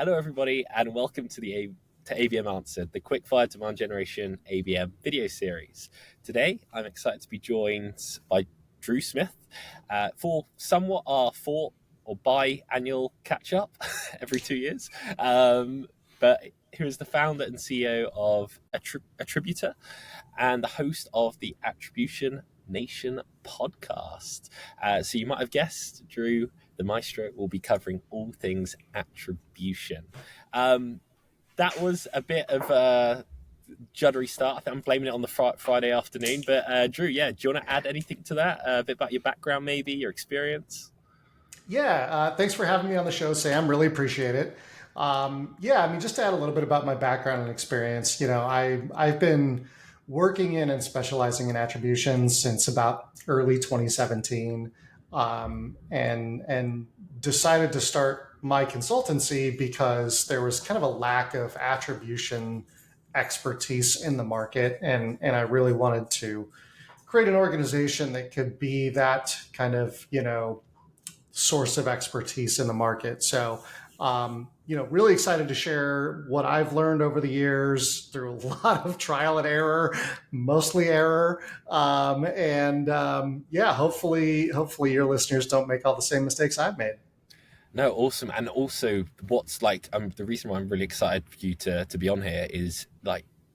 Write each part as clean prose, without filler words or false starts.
Hello, everybody, and welcome to to ABM Answered, the quickfire demand generation ABM video series. Today, I'm excited to be joined by Drew Smith for somewhat our or biannual catch-up every 2 years. But who is the founder and CEO of Attributa and the host of the Attribution Nation podcast. So you might have guessed, Drew, the maestro, will be covering all things attribution. That was a bit of a juddery start. I think I'm blaming it on the Friday afternoon. But Drew, do you want to add anything to that? A bit about your background, maybe, your experience? Yeah, thanks for having me on the show, Sam. Really appreciate it. Just to add a little bit about my background and experience, I've been working in and specializing in attribution since about early 2017, and decided to start my consultancy because there was kind of a lack of attribution expertise in the market, and I really wanted to create an organization that could be that kind of source of expertise in the market. So, really excited to share what I've learned over the years through a lot of trial and error, mostly error. Hopefully your listeners don't make all the same mistakes I've made. No, awesome. And also what's the reason why I'm really excited for you to be on here is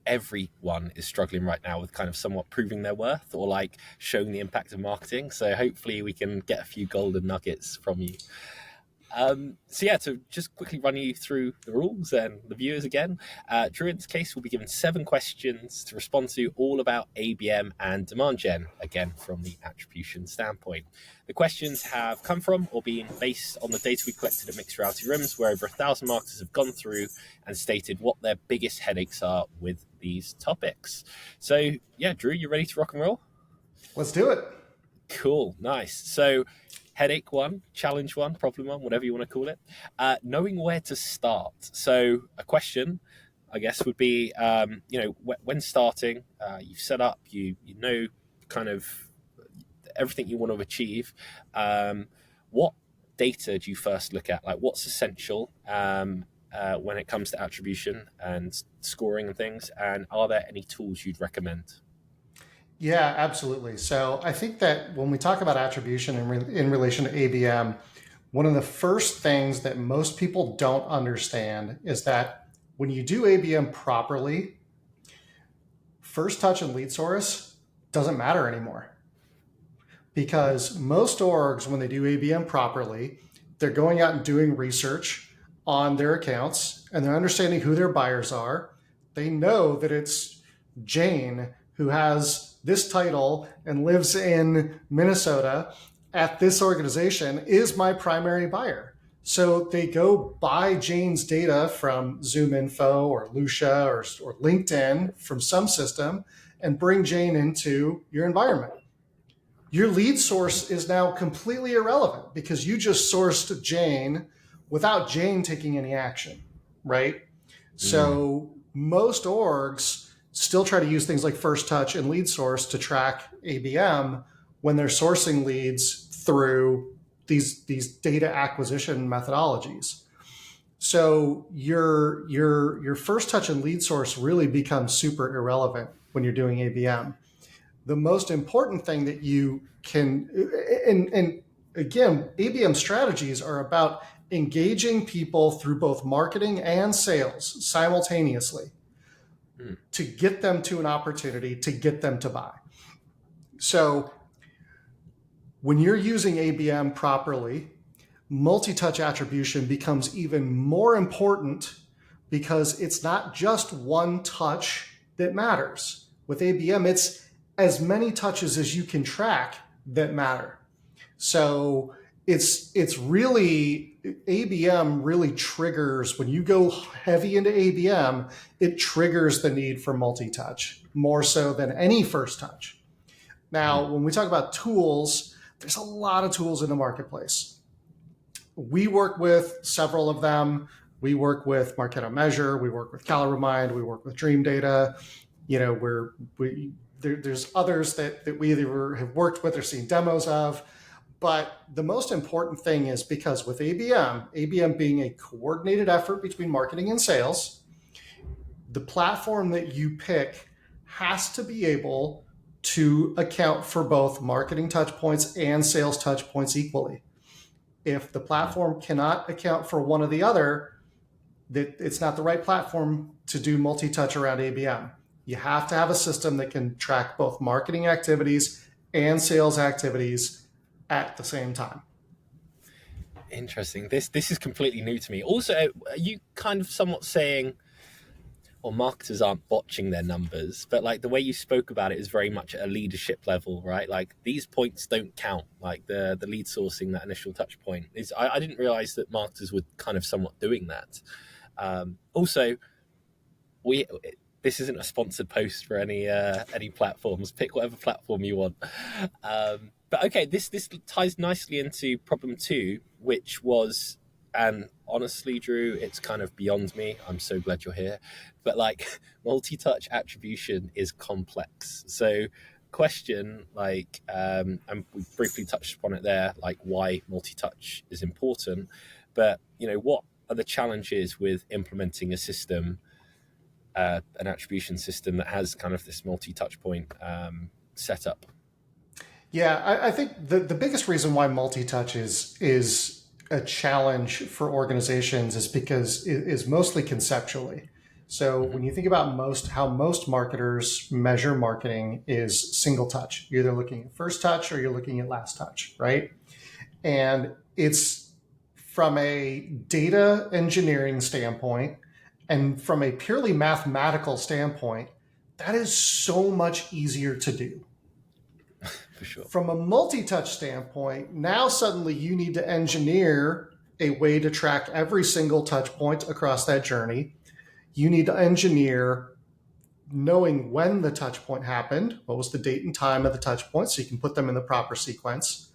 everyone is struggling right now with kind of somewhat proving their worth or showing the impact of marketing. So hopefully we can get a few golden nuggets from you. To just quickly run you through the rules and the viewers again. Drew, in this case, will be given 7 questions to respond to, all about ABM and demand gen, again, from the attribution standpoint. The questions have come from or been based on the data we collected at Mixed Reality Rooms, where over 1,000 marketers have gone through and stated what their biggest headaches are with these topics. So, Drew, you ready to rock and roll? Let's do it. Cool, nice. So, headache 1, challenge 1, problem 1, whatever you want to call it. Knowing where to start. So a question, I guess, would be, when starting, you've set up, you know kind of everything you want to achieve. What data do you first look at? What's essential when it comes to attribution and scoring and things? And are there any tools you'd recommend? Yeah, absolutely. So I think that when we talk about attribution in relation to ABM, one of the first things that most people don't understand is that when you do ABM properly, first touch and lead source doesn't matter anymore. Because most orgs, when they do ABM properly, they're going out and doing research on their accounts and they're understanding who their buyers are. They know that it's Jane who has this title and lives in Minnesota at this organization is my primary buyer. So they go buy Jane's data from ZoomInfo or Lucia or LinkedIn from some system and bring Jane into your environment. Your lead source is now completely irrelevant because you just sourced Jane without Jane taking any action, right? So most orgs still try to use things like first touch and lead source to track ABM when they're sourcing leads through these data acquisition methodologies. So your first touch and lead source really becomes super irrelevant when you're doing ABM. The most important thing that you can, and again, ABM strategies are about engaging people through both marketing and sales simultaneously to get them to an opportunity, to get them to buy. So when you're using ABM properly, multi-touch attribution becomes even more important because it's not just one touch that matters. With ABM, it's as many touches as you can track that matter. So it's really, ABM really triggers, when you go heavy into ABM, it triggers the need for multi-touch more so than any first touch. Now, when we talk about tools, there's a lot of tools in the marketplace. We work with several of them. We work with Marketo Measure, we work with CaloRemind, we work with Dream Data. There's others that we either have worked with or seen demos of. But the most important thing is because with ABM being a coordinated effort between marketing and sales, the platform that you pick has to be able to account for both marketing touch points and sales touch points equally. If the platform cannot account for one or the other, that it's not the right platform to do multi-touch around ABM. You have to have a system that can track both marketing activities and sales activities at the same time. Interesting. This is completely new to me. Also, are you kind of somewhat saying, well, marketers aren't botching their numbers, but like the way you spoke about it is very much at a leadership level, right? Like these points don't count. Like the lead sourcing, that initial touch point is. I didn't realize that marketers were kind of somewhat doing that. Also, we this isn't a sponsored post for any platforms. Pick whatever platform you want. But okay, this ties nicely into problem 2, which was, and honestly, Drew, it's kind of beyond me. I'm so glad you're here. But like multi-touch attribution is complex. So question like, and we briefly touched upon it there, like why multi-touch is important. But what are the challenges with implementing a system, an attribution system that has kind of this multi-touch point setup? Yeah, I think the biggest reason why multi-touch is a challenge for organizations is because it is mostly conceptually. So when you think about how most marketers measure marketing is single touch. You're either looking at first touch or you're looking at last touch, right? And it's from a data engineering standpoint and from a purely mathematical standpoint, that is so much easier to do. For sure. From a multi-touch standpoint, now suddenly you need to engineer a way to track every single touch point across that journey. You need to engineer knowing when the touch point happened, what was the date and time of the touch point, so you can put them in the proper sequence.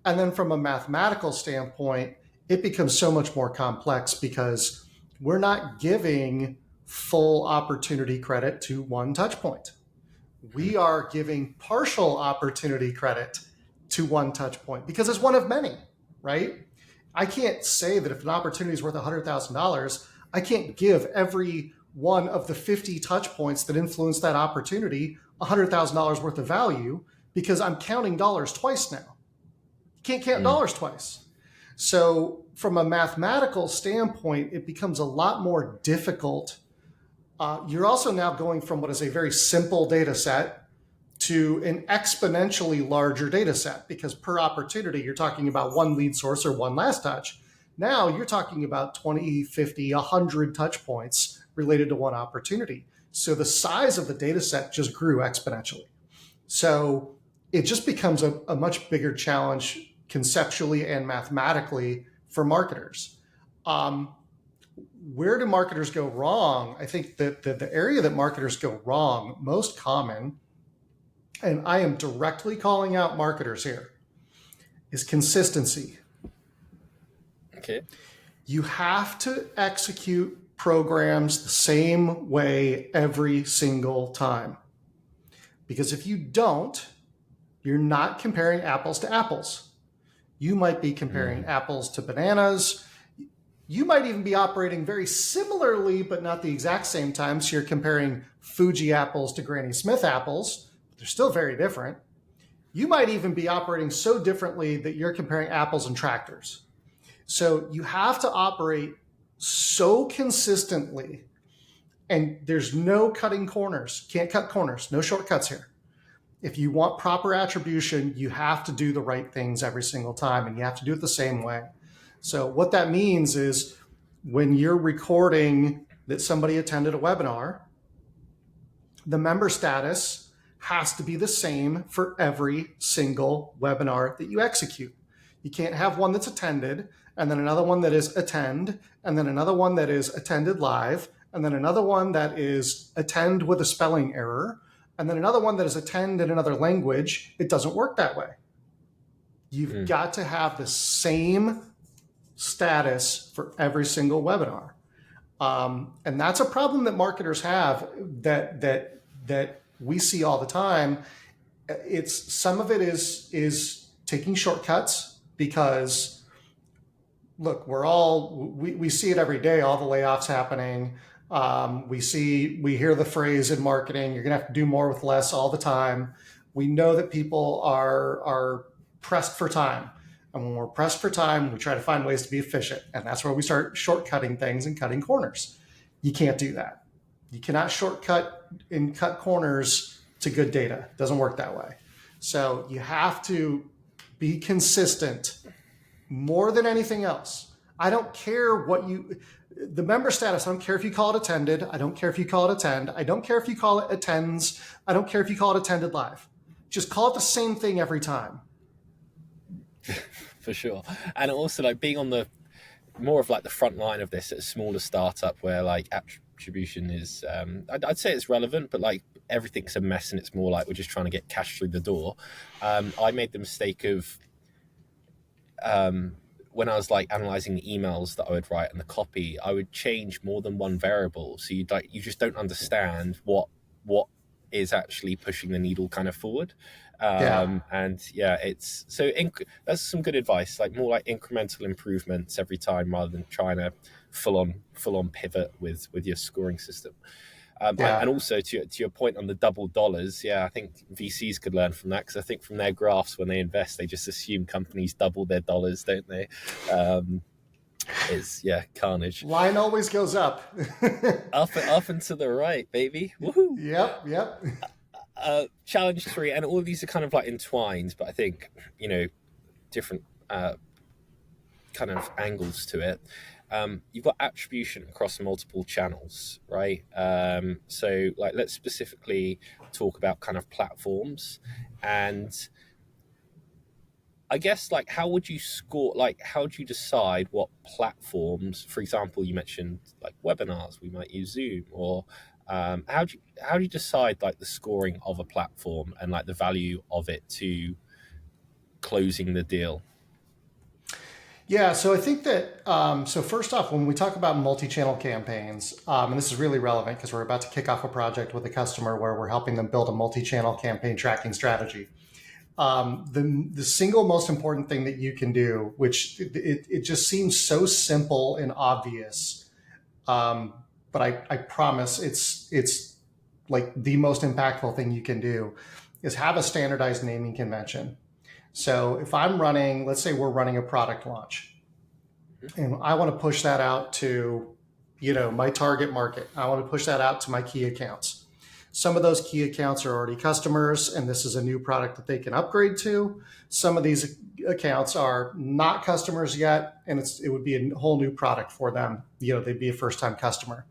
And then from a mathematical standpoint, it becomes so much more complex because we're not giving full opportunity credit to one touch point. We are giving partial opportunity credit to one touch point because it's one of many, right? I can't say that if an opportunity is worth $100,000, I can't give every one of the 50 touch points that influence that opportunity $100,000 worth of value because I'm counting dollars twice now. You can't count dollars twice. So from a mathematical standpoint, it becomes a lot more difficult. You're also now going from what is a very simple data set to an exponentially larger data set because per opportunity, you're talking about one lead source or one last touch. Now you're talking about 20, 50, 100 touch points related to one opportunity. So the size of the data set just grew exponentially. So it just becomes a much bigger challenge conceptually and mathematically for marketers. Where do marketers go wrong? I think that the area that marketers go wrong, most common, and I am directly calling out marketers here, is consistency. Okay. You have to execute programs the same way every single time. Because if you don't, you're not comparing apples to apples. You might be comparing apples to bananas. You might even be operating very similarly, but not the exact same time. So you're comparing Fuji apples to Granny Smith apples, but they're still very different. You might even be operating so differently that you're comparing apples and tractors. So you have to operate so consistently, and there's no cutting corners. Can't cut corners, no shortcuts here. If you want proper attribution, you have to do the right things every single time, and you have to do it the same way. So what that means is when you're recording that somebody attended a webinar, the member status has to be the same for every single webinar that you execute. You can't have one that's attended, and then another one that is attend, and then another one that is attended live, and then another one that is attend with a spelling error, and then another one that is attend in another language. It doesn't work that way. You've got to have the same status for every single webinar. And that's a problem that marketers have that we see all the time. Some of it is taking shortcuts, because look, we see it every day, all the layoffs happening. We hear the phrase in marketing, you're going to have to do more with less all the time. We know that people are pressed for time. And when we're pressed for time, we try to find ways to be efficient. And that's where we start shortcutting things and cutting corners. You can't do that. You cannot shortcut and cut corners to good data. It doesn't work that way. So you have to be consistent more than anything else. I don't care the member status, I don't care if you call it attended. I don't care if you call it attend. I don't care if you call it attends. I don't care if you call it attended live. Just call it the same thing every time. For sure. And also like being on the more of like the front line of this at a smaller startup where like attribution is, I'd say it's relevant, but like everything's a mess and it's more like we're just trying to get cash through the door. I made the mistake of, when I was like analyzing the emails that I would write and the copy, I would change more than one variable. So you just don't understand what is actually pushing the needle kind of forward. And yeah, it's so that's some good advice, like more like incremental improvements every time rather than trying to full on pivot with your scoring system. And also to your point on the double dollars, yeah, I think VCs could learn from that, because I think from their graphs when they invest, they just assume companies double their dollars, don't they? It's carnage. Line always goes up. up and to the right, baby. Woohoo! Yep. Challenge 3, and all of these are kind of like entwined, but I think different kind of angles to it. You've got attribution across multiple channels, right? So like let's specifically talk about kind of platforms, and I guess like how would you score, like how do you decide what platforms, for example, you mentioned like webinars, we might use Zoom, or how do you decide like the scoring of a platform and like the value of it to closing the deal? Yeah, so I think that, so first off, when we talk about multi-channel campaigns, and this is really relevant because we're about to kick off a project with a customer where we're helping them build a multi-channel campaign tracking strategy. The single most important thing that you can do, which it just seems so simple and obvious, but I promise it's like the most impactful thing you can do, is have a standardized naming convention. So if I'm running, let's say we're running a product launch, and I want to push that out to, my target market. I want to push that out to my key accounts. Some of those key accounts are already customers, and this is a new product that they can upgrade to. Some of these accounts are not customers yet, and it would be a whole new product for them. They'd be a first-time customer.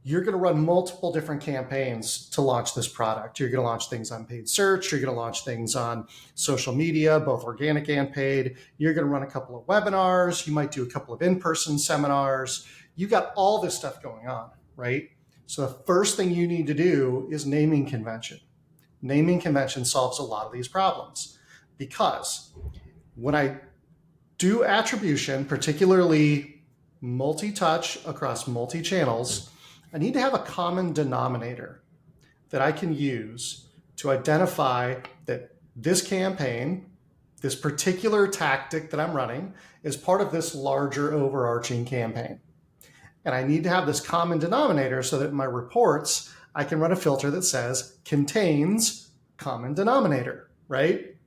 You're going to run multiple different campaigns to launch this product. You're going to launch things on paid search. You're going to launch things on social media, both organic and paid. You're going to run a couple of webinars. You might do a couple of in-person seminars. You got all this stuff going on, right? So the first thing you need to do is naming convention. Naming convention solves a lot of these problems, because when I do attribution, particularly multi-touch across multi-channels, I need to have a common denominator that I can use to identify that this campaign, this particular tactic that I'm running, is part of this larger overarching campaign. And I need to have this common denominator so that in my reports, I can run a filter that says contains common denominator, right?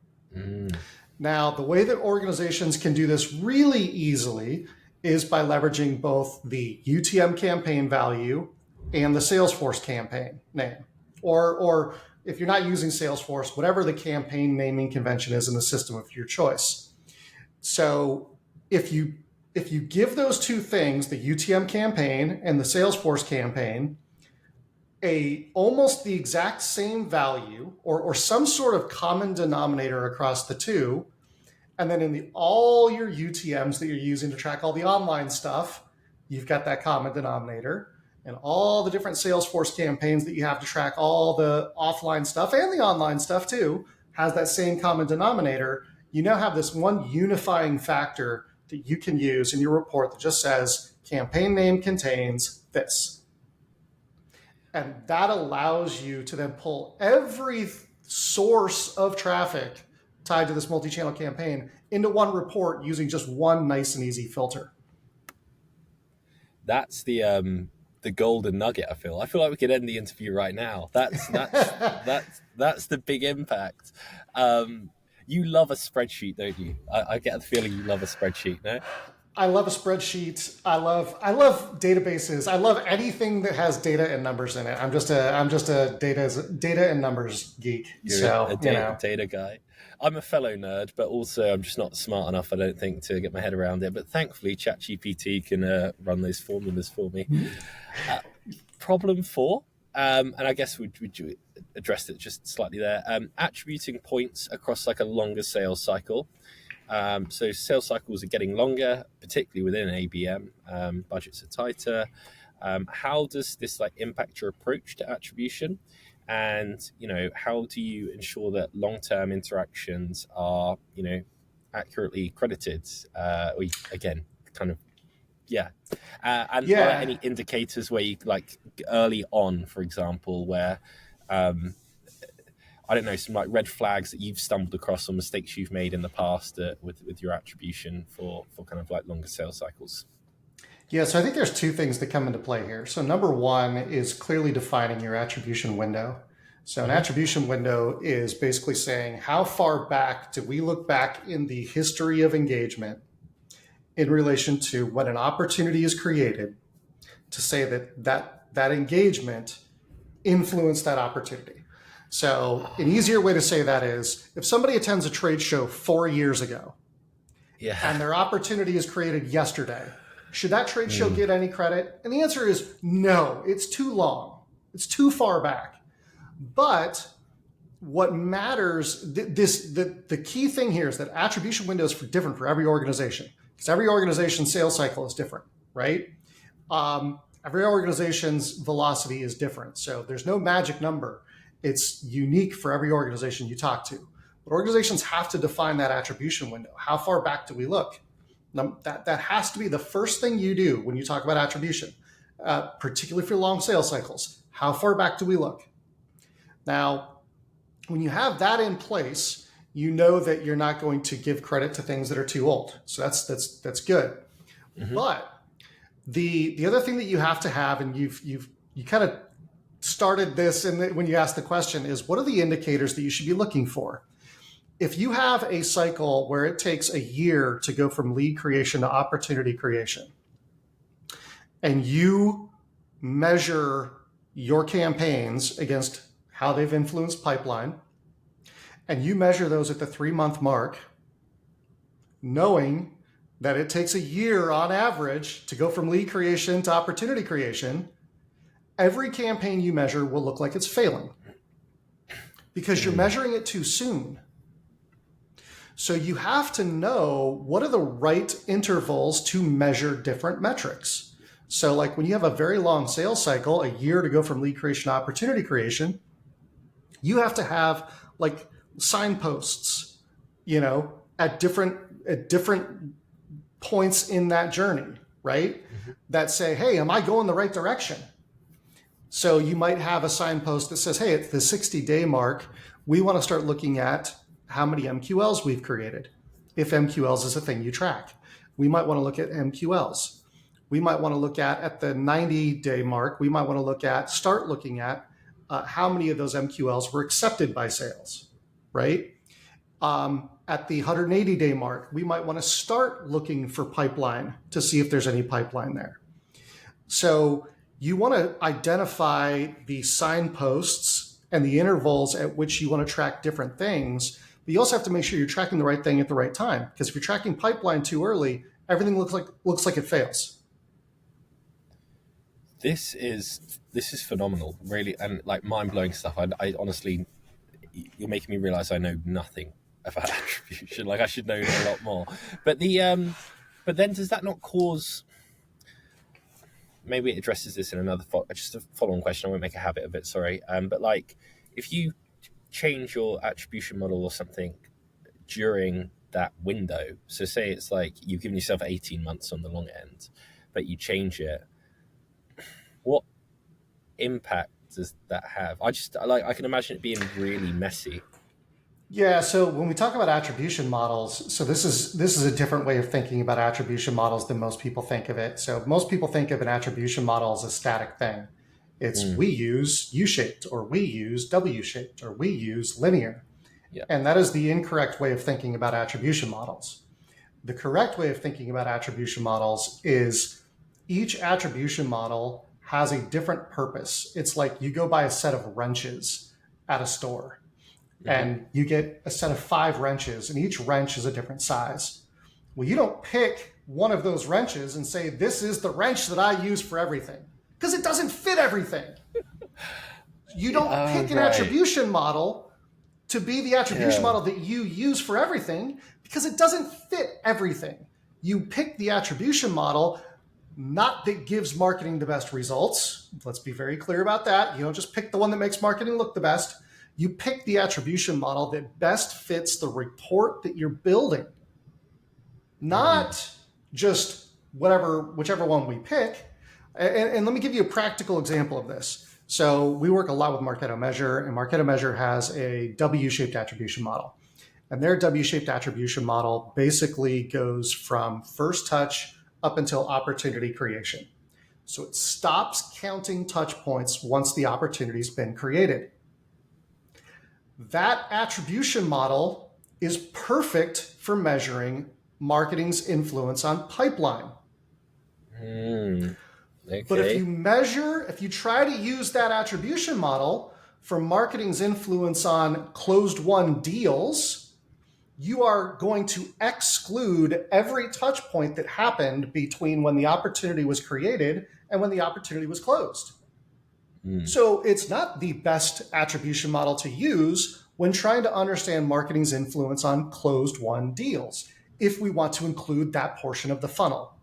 Now, the way that organizations can do this really easily is by leveraging both the UTM campaign value and the Salesforce campaign name. Or if you're not using Salesforce, whatever the campaign naming convention is in the system of your choice. So if you give those two things, the UTM campaign and the Salesforce campaign, almost the exact same value or some sort of common denominator across the two, and then in all your UTMs that you're using to track all the online stuff, you've got that common denominator. And all the different Salesforce campaigns that you have to track all the offline stuff and the online stuff too, has that same common denominator. You now have this one unifying factor that you can use in your report that just says campaign name contains this. And that allows you to then pull every source of traffic tied to this multi-channel campaign into one report using just one nice and easy filter. That's the golden nugget. I feel like we could end the interview right now. That's the big impact. You love a spreadsheet, don't you? I get the feeling you love a spreadsheet. No. I love a spreadsheet. I love databases. I love anything that has data and numbers in it. I'm just a data and numbers geek. You're So a data guy. I'm a fellow nerd, but also I'm just not smart enough, I don't think, to get my head around it. But thankfully, ChatGPT can run those formulas for me. Problem 4, and I guess we addressed it just slightly there. Attributing points across like a longer sales cycle. So sales cycles are getting longer, particularly within ABM. Budgets are tighter. How does this like impact your approach to attribution? And how do you ensure that long-term interactions are accurately credited? Or again, kind of and are there any indicators where you like early on, for example, where I don't know, some like red flags that you've stumbled across or mistakes you've made in the past with your attribution for kind of like longer sales cycles? Yeah, so I think there's two things that come into play here. So number one is clearly defining your attribution window. So an attribution window is basically saying how far back do we look back in the history of engagement in relation to when an opportunity is created to say that engagement influenced that opportunity. So an easier way to say that is if somebody attends a trade show 4 years ago and their opportunity is created yesterday, should that trade show get any credit? And the answer is no, it's too long. It's too far back. But what matters, the key thing here is that attribution windows are different for every organization because every organization's sales cycle is different, right? Every organization's velocity is different. So there's no magic number. It's unique for every organization you talk to. But organizations have to define that attribution window. How far back do we look? Now, that has to be the first thing you do when you talk about attribution, particularly for long sales cycles. How far back do we look? Now, when you have that in place, you know that you're not going to give credit to things that are too old. So that's good. But the other thing that you have to have, and you kind of started this when you asked the question, is what are the indicators that you should be looking for? If you have a cycle where it takes a year to go from lead creation to opportunity creation, and you measure your campaigns against how they've influenced pipeline, and you measure those at the 3-month mark, knowing that it takes a year on average to go from lead creation to opportunity creation, every campaign you measure will look like it's failing because you're measuring it too soon. So you have to know what are the right intervals to measure different metrics. So like when you have a very long sales cycle, a year to go from lead creation to opportunity creation, you have to have like signposts, at different points in that journey, right? That say, hey, am I going the right direction? So you might have a signpost that says, hey, at the 60-day mark, we want to start looking at how many MQLs we've created, if MQLs is a thing you track. We might want to look at MQLs. We might want to look at the 90-day mark, we might want to start looking at how many of those MQLs were accepted by sales, right? At the 180-day mark, we might want to start looking for pipeline to see if there's any pipeline there. So you want to identify the signposts and the intervals at which you want to track different things, but you also have to make sure you're tracking the right thing at the right time. Because if you're tracking pipeline too early, everything looks like it fails. This is phenomenal, really, and like mind-blowing stuff. I honestly, you're making me realize I know nothing about attribution. Like I should know a lot more. But but then does that not cause? Maybe it addresses this in another just a follow-on question. I won't make a habit of it. Sorry, but like if you change your attribution model or something during that window, so say it's like you've given yourself 18 months on the long end, but you change it. What impact does that have? I can imagine it being really messy. Yeah, so when we talk about attribution models, so this is a different way of thinking about attribution models than most people think of it. So most people think of an attribution model as a static thing. It's Mm, we use U-shaped, or we use W-shaped, or we use linear. yeah. And that is the incorrect way of thinking about attribution models. The correct way of thinking about attribution models is each attribution model has a different purpose. It's like you go buy a set of wrenches at a store Hmm. and you get a set of 5 wrenches, and each wrench is a different size. Well, you don't pick one of those wrenches and say, this is the wrench that I use for everything, because it doesn't fit everything. You don't Oh, pick an right. attribution model to be the attribution Yeah. model that you use for everything, because it doesn't fit everything. You pick the attribution model not that gives marketing the best results. Let's be very clear about that. You don't just pick the one that makes marketing look the best. You pick the attribution model that best fits the report that you're building, Mm, not just whichever one we pick. And let me give you a practical example of this. So we work a lot with Marketo Measure, and Marketo Measure has a W-shaped attribution model. And their W-shaped attribution model basically goes from first touch up until opportunity creation. So it stops counting touch points once the opportunity's been created. That attribution model is perfect for measuring marketing's influence on pipeline. mm, But okay. if you try to use that attribution model for marketing's influence on closed won deals, you are going to exclude every touch point that happened between when the opportunity was created and when the opportunity was closed. Mm, So it's not the best attribution model to use when trying to understand marketing's influence on closed won deals, if we want to include that portion of the funnel.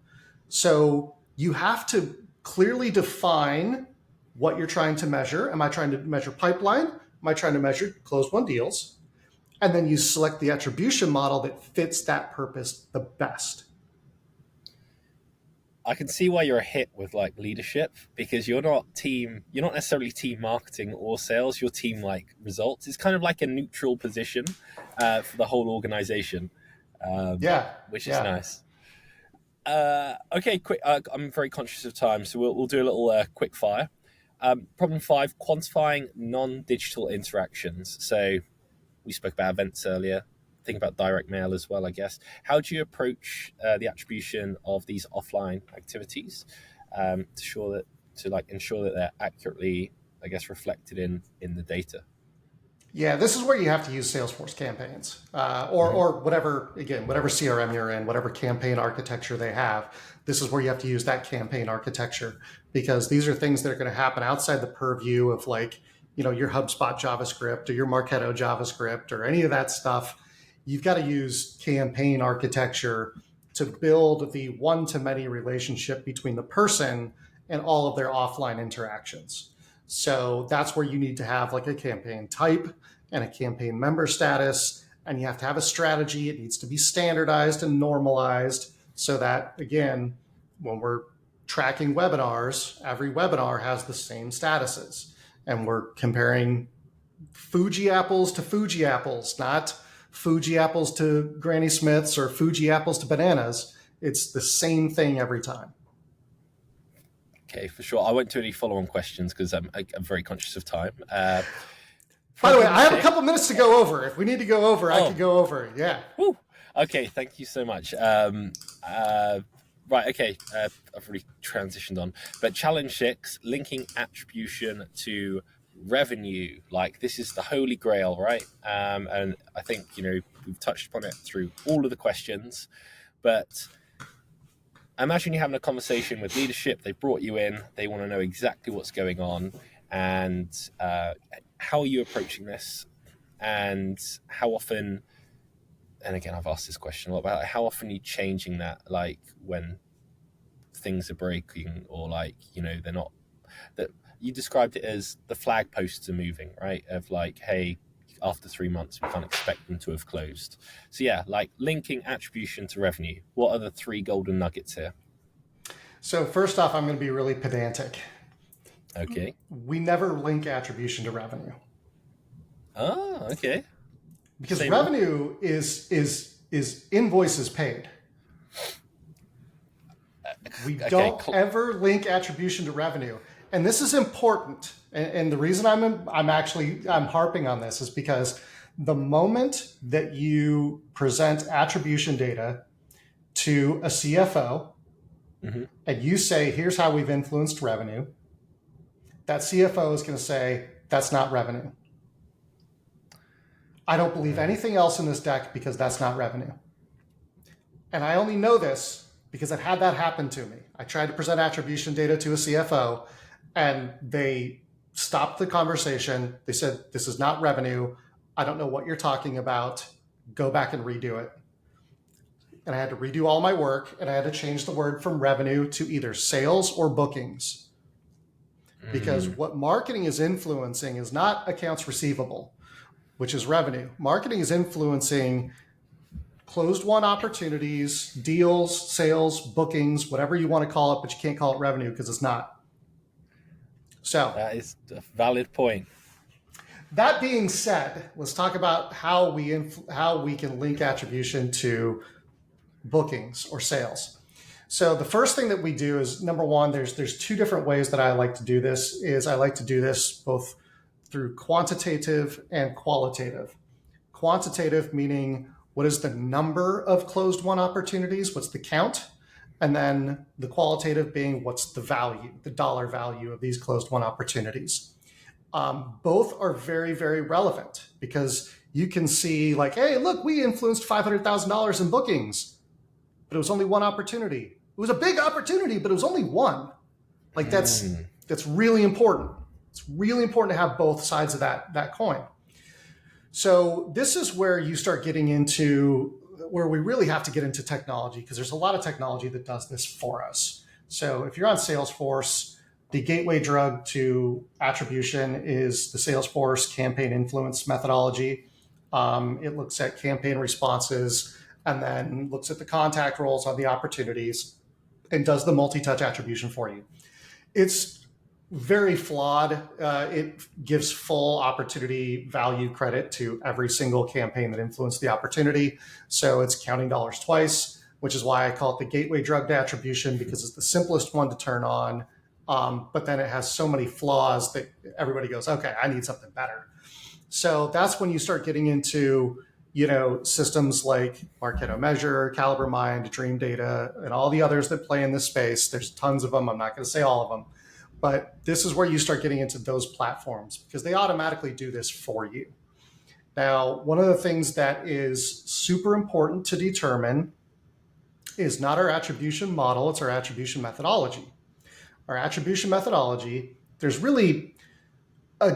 So you have to clearly define what you're trying to measure. Am I trying to measure pipeline? Am I trying to measure closed won deals? And then you select the attribution model that fits that purpose the best. I can see why you're a hit with like leadership because you're not necessarily team marketing or sales. You're team like results. It's kind of like a neutral position for the whole organization, um, Yeah, which is yeah. nice. Okay, quick. I'm very conscious of time, so we'll do a little quick fire. Problem 5: quantifying non-digital interactions. So we spoke about events earlier. Think about direct mail as well, I guess. How do you approach the attribution of these offline activities to like ensure that they're accurately, I guess, reflected in the data? Yeah, this is where you have to use Salesforce campaigns, or Hmm. or whatever, again, whatever CRM you're in, whatever campaign architecture they have. This is where you have to use that campaign architecture, because these are things that are going to happen outside the purview of, like, your HubSpot JavaScript or your Marketo JavaScript or any of that stuff. You've got to use campaign architecture to build the one-to-many relationship between the person and all of their offline interactions. So that's where you need to have like a campaign type and a campaign member status, and you have to have a strategy. It needs to be standardized and normalized so that, again, when we're tracking webinars, every webinar has the same statuses, and we're comparing Fuji apples to Fuji apples, not Fuji apples to Granny Smiths or Fuji apples to bananas. It's the same thing every time. Okay, for sure. I won't do any follow-on questions because I'm very conscious of time. By the way, Problem I have a six. couple minutes to go over. If we need to go over, I Oh, could go over. Yeah. whew. Okay. Thank you so much. Right. Okay. I've already transitioned on, but challenge 6: linking attribution to revenue. Like this is the holy grail, right? And I think we've touched upon it through all of the questions, but I imagine you're having a conversation with leadership. They brought you in. They want to know exactly what's going on and how are you approaching this, and how often. And again, I've asked this question a lot about how often are you changing that, like when things are breaking or like they're not. That you described it as the flag posts are moving, right? Of like, hey, after 3 months, we can't expect them to have closed. So yeah, like linking attribution to revenue. What are the 3 golden nuggets here? So first off, I'm going to be really pedantic. Okay. We never link attribution to revenue. Oh, okay. Because Say more. revenue is invoices paid. We Okay. don't ever link attribution to revenue, and this is important. And the reason I'm harping on this is because the moment that you present attribution data to a CFO and you say, here's how we've influenced revenue, that CFO is going to say, that's not revenue. I don't believe anything else in this deck because that's not revenue. And I only know this because I've had that happen to me. I tried to present attribution data to a CFO and they stopped the conversation. They said, this is not revenue. I don't know what you're talking about. Go back and redo it. And I had to redo all my work, and I had to change the word from revenue to either sales or bookings. Because what marketing is influencing is not accounts receivable, which is revenue. Marketing is influencing closed won opportunities, deals, sales, bookings, whatever you want to call it, but you can't call it revenue because it's not. So That is a valid point. That being said, let's talk about how we can link attribution to bookings or sales. So the first thing that we do is, number one, there's two different ways that I like to do this. I like to do this both through quantitative and qualitative. Quantitative meaning what is the number of closed won opportunities, what's the count, and then the qualitative being what's the value, the dollar value of these closed won opportunities. Both are very, very relevant because you can see like, hey, look, we influenced $500,000 in bookings, but it was only one opportunity. It was a big opportunity, but it was only one. Like that's really important. It's really important to have both sides of that coin. So this is where you start getting into where we really have to get into technology, because there's a lot of technology that does this for us. So if you're on Salesforce, the gateway drug to attribution is the Salesforce campaign influence methodology. It looks at campaign responses and then looks at the contact roles on the opportunities and does the multi-touch attribution for you. It's very flawed. It gives full opportunity value credit to every single campaign that influenced the opportunity. So it's counting dollars twice, which is why I call it the gateway drug to attribution, because it's the simplest one to turn on. But then it has so many flaws that everybody goes, okay, I need something better. So that's when you start getting into, systems like Marketo Measure, Caliber Mind, Dream Data, and all the others that play in this space. There's tons of them. I'm not going to say all of them. But this is where you start getting into those platforms because they automatically do this for you. Now, one of the things that is super important to determine is not our attribution model, it's our attribution methodology. Our attribution methodology, there's really a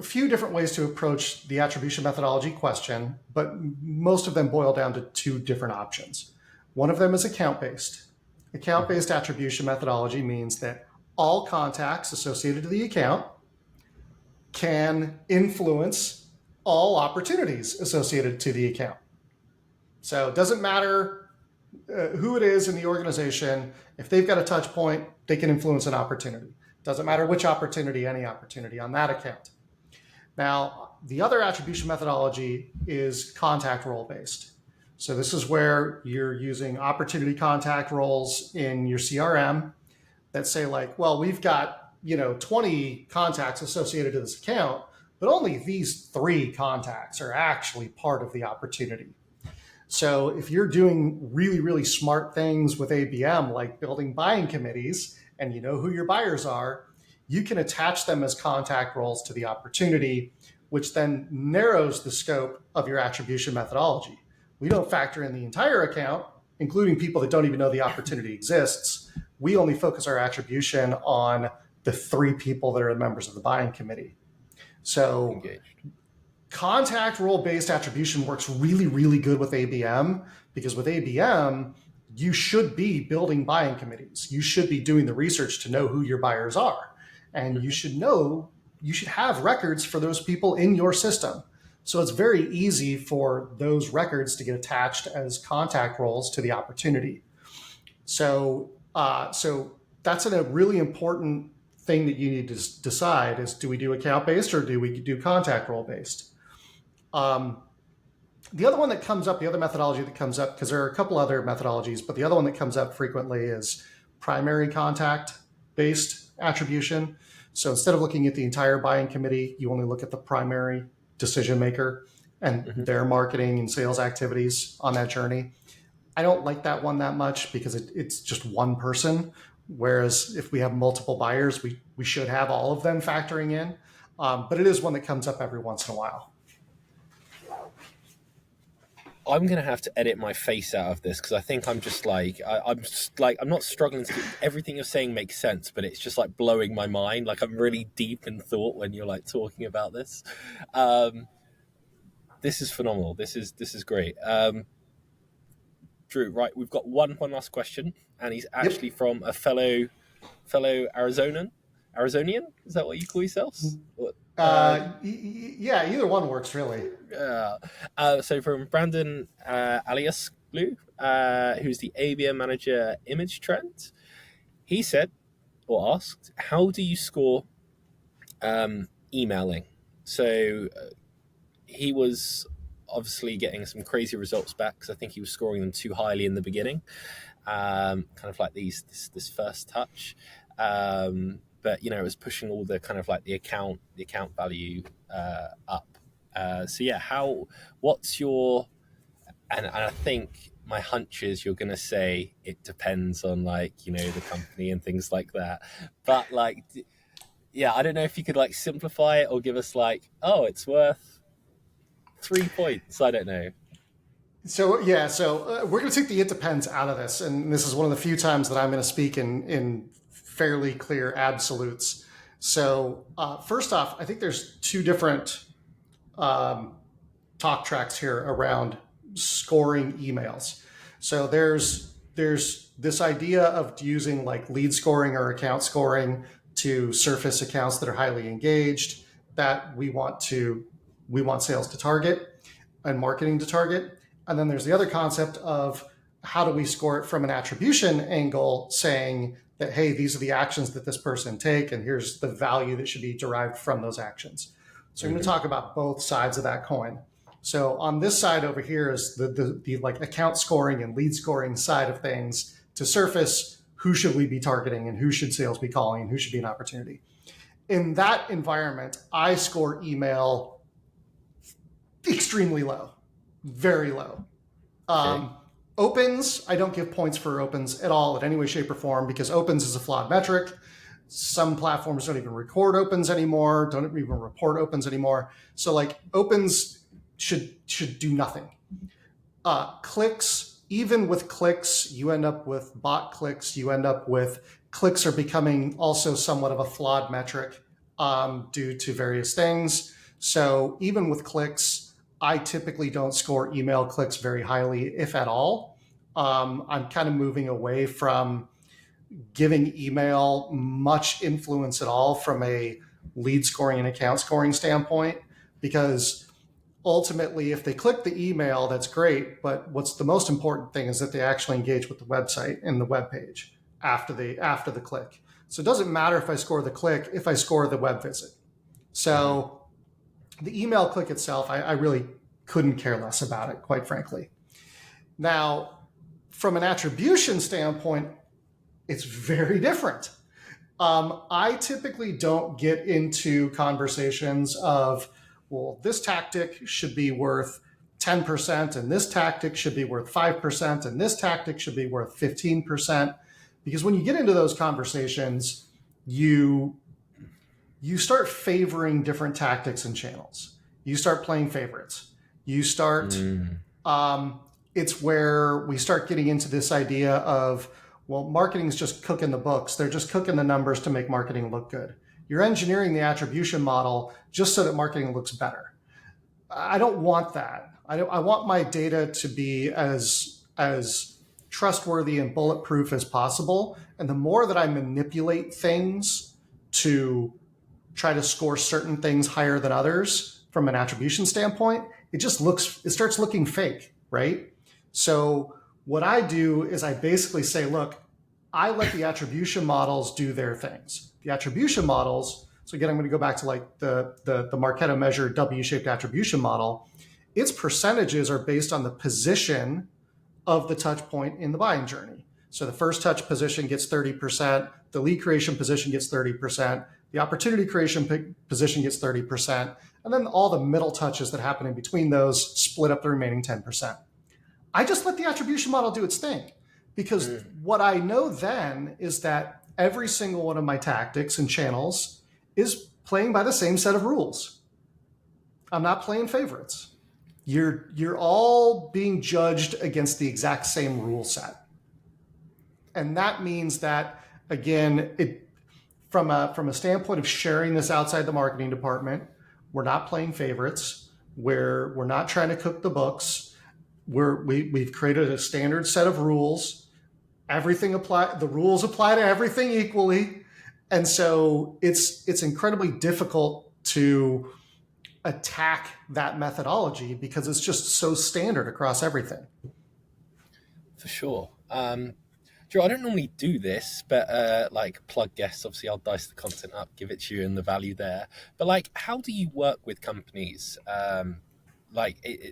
few different ways to approach the attribution methodology question, but most of them boil down to two different options. One of them is account-based. Account-based attribution methodology means that all contacts associated to the account can influence all opportunities associated to the account. So it doesn't matter who it is in the organization. If they've got a touch point, they can influence an opportunity. Doesn't matter which opportunity, any opportunity on that account. Now, the other attribution methodology is contact role based. So this is where you're using opportunity contact roles in your CRM that say like, well, we've got 20 contacts associated to this account, but only these 3 contacts are actually part of the opportunity. So if you're doing really, really smart things with ABM, like building buying committees, and you know who your buyers are, you can attach them as contact roles to the opportunity, which then narrows the scope of your attribution methodology. We don't factor in the entire account, including people that don't even know the opportunity exists. We only focus our attribution on the 3 people that are members of the buying committee. So engaged. Contact role-based attribution works really, really good with ABM, because with ABM, you should be building buying committees. You should be doing the research to know who your buyers are. And you should have records for those people in your system. So it's very easy for those records to get attached as contact roles to the opportunity. So that's a really important thing that you need to decide is, do we do account-based or do we do contact role-based? The other one that comes up, the other methodology that comes up, because there are a couple other methodologies, but the other one that comes up frequently is primary contact based attribution. So instead of looking at the entire buying committee, you only look at the primary decision maker and Mm-hmm. their marketing and sales activities on that journey. I don't like that one that much because it's just one person. Whereas if we have multiple buyers, we should have all of them factoring in. But it is one that comes up every once in a while. I'm gonna have to edit my face out of this because I think I'm just like I'm just like I'm not struggling to everything you're saying makes sense, but it's just like blowing my mind. Like I'm really deep in thought when you're like talking about this. Um, this is phenomenal. This is great. Drew, right? We've got one last question, and he's actually Yep. from a fellow Arizonian. Is that what you call yourselves? Yeah, either one works really. So from Brandon alias Blue, who's the ABM manager image trend, he said or asked, "How do you score emailing?" So he was obviously getting some crazy results back because I think he was scoring them too highly in the beginning, kind of like this first touch. But it was pushing all the kind of like the account value up. So yeah, what's your and I think my hunch is you're gonna say it depends on like the company and things like that, but like yeah, I don't know if you could like simplify it or give us like, oh, it's worth 3 points. I don't know. So yeah, so we're going to take the "it depends" out of this, and this is one of the few times that I'm going to speak in fairly clear absolutes. So first off, I think there's two different um, talk tracks here around scoring emails. So there's this idea of using like lead scoring or account scoring to surface accounts that are highly engaged that we want sales to target and marketing to target. And then there's the other concept of how do we score it from an attribution angle, saying that, hey, these are the actions that this person take, and here's the value that should be derived from those actions. So I'm going to Mm-hmm. talk about both sides of that coin. So on this side over here is the like account scoring and lead scoring side of things to surface who should we be targeting and who should sales be calling and who should be an opportunity. In that environment, I score email extremely low, very low. Okay. Um, Opens, I don't give points for opens at all in any way, shape, or form because opens is a flawed metric. Some platforms don't even record opens anymore, don't even report opens anymore. So like opens should do nothing. Clicks, even with clicks, you end up with bot clicks. You end up with clicks are becoming also somewhat of a flawed metric due to various things. So even with clicks, I typically don't score email clicks very highly, if at all. I'm kind of moving away from giving email much influence at all from a lead scoring and account scoring standpoint, because ultimately, if they click the email, that's great. But what's the most important thing is that they actually engage with the website and the web page after the click. So it doesn't matter if I score the click if I score the web visit. Mm-hmm. So the email click itself, I really couldn't care less about it, quite frankly. Now, from an attribution standpoint, it's very different. I typically don't get into conversations of, well, this tactic should be worth 10%, and this tactic should be worth 5%, and this tactic should be worth 15%. Because when you get into those conversations, you start favoring different tactics and channels. You start playing favorites. You start, Mm-hmm. it's where we start getting into this idea of, well, marketing's just cooking the books. They're just cooking the numbers to make marketing look good. You're engineering the attribution model just so that marketing looks better. I don't want that. I want my data to be as trustworthy and bulletproof as possible. And the more that I manipulate things to try to score certain things higher than others from an attribution standpoint, it starts looking fake, right? So what I do is I basically say, look, I let the attribution models do their things. The attribution models, so again, I'm going to go back to like the Marketo measure W-shaped attribution model. its percentages are based on the position of the touch point in the buying journey. So the first touch position gets 30%, the lead creation position gets 30%, the opportunity creation position gets 30%, and then all the middle touches that happen in between those split up the remaining 10%. I just let the attribution model do its thing, because what I know then is that every single one of my tactics and channels is playing by the same set of rules. I'm not playing favorites. You're all being judged against the exact same rule set. And that means that, again, from a standpoint of sharing this outside the marketing department, we're not playing favorites. We're not trying to cook the books. We've created a standard set of rules. The rules apply to everything equally. And so it's incredibly difficult to attack that methodology because it's just so standard across everything. For sure. Joe, I don't normally do this, but like plug guests, obviously I'll dice the content up, give it to you and the value there. But like, how do you work with companies?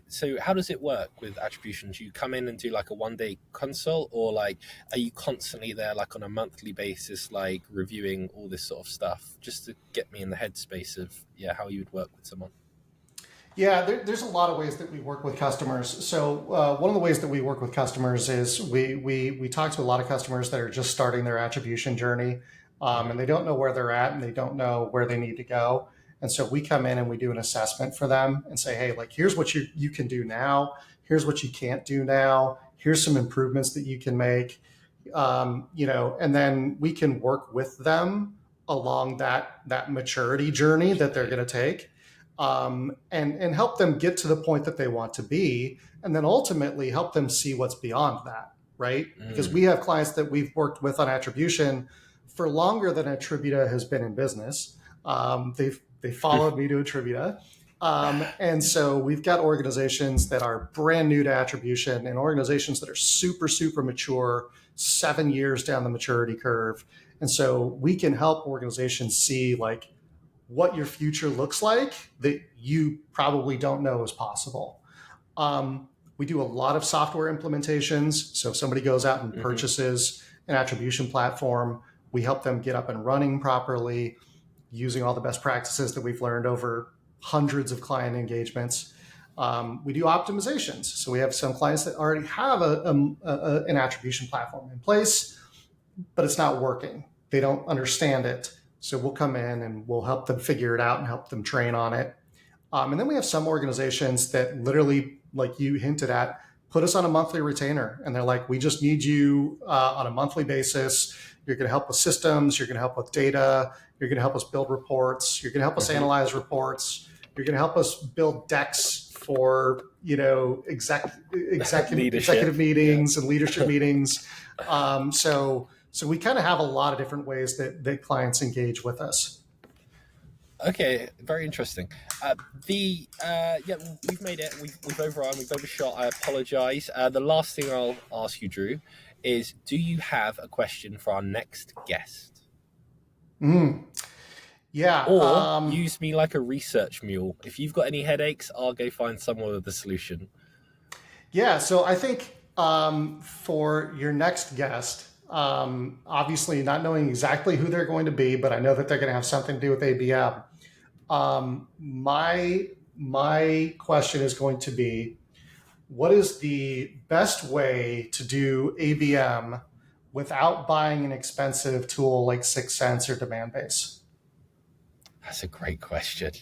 So how does it work with attribution? Do you come in and do like a 1-day consult, or like, are you constantly there like on a monthly basis, like reviewing all this sort of stuff, just to get me in the headspace of, how you would work with someone? Yeah, there's a lot of ways that we work with customers. So one of the ways that we work with customers is we talk to a lot of customers that are just starting their attribution journey, and they don't know where they're at and they don't know where they need to go. And so we come in and we do an assessment for them and say, hey, like, here's what you can do now. Here's what you can't do now. Here's some improvements that you can make. And then we can work with them along that maturity journey that they're going to take. And help them get to the point that they want to be, and then ultimately help them see what's beyond that, right? Because we have clients that we've worked with on attribution for longer than Attributa has been in business. They followed me to Attributa. And so we've got organizations that are brand new to attribution and organizations that are super, super mature, 7 years down the maturity curve. And so we can help organizations see like what your future looks like that you probably don't know is possible. We do a lot of software implementations. So if somebody goes out and purchases an attribution platform, we help them get up and running properly using all the best practices that we've learned over hundreds of client engagements. We do optimizations. So we have some clients that already have an attribution platform in place, but it's not working. They don't understand it. So we'll come in and we'll help them figure it out and help them train on it. And then we have some organizations that literally, like you hinted at, put us on a monthly retainer. And they're like, we just need you on a monthly basis. You're going to help with systems. You're going to help with data. You're going to help us build reports. You're going to help us analyze reports. You're going to help us build decks for, executive meetings and leadership meetings. So we kind of have a lot of different ways that clients engage with us. Okay, very interesting. We've made it. We've overrun. We've overshot. I apologize. The last thing I'll ask you, Drew, is: do you have a question for our next guest? Yeah. Or use me like a research mule. If you've got any headaches, I'll go find someone with the solution. Yeah. So I think for your next guest. Obviously not knowing exactly who they're going to be, but I know that they're going to have something to do with ABM. My question is going to be, what is the best way to do ABM without buying an expensive tool like 6 Sense or Demandbase? That's a great question.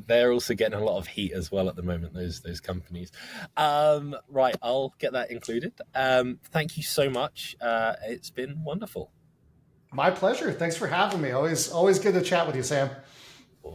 They're also getting a lot of heat as well at the moment, those companies. Right, I'll get that included. Thank you so much. It's been wonderful. My pleasure. Thanks for having me. Always good to chat with you, Sam.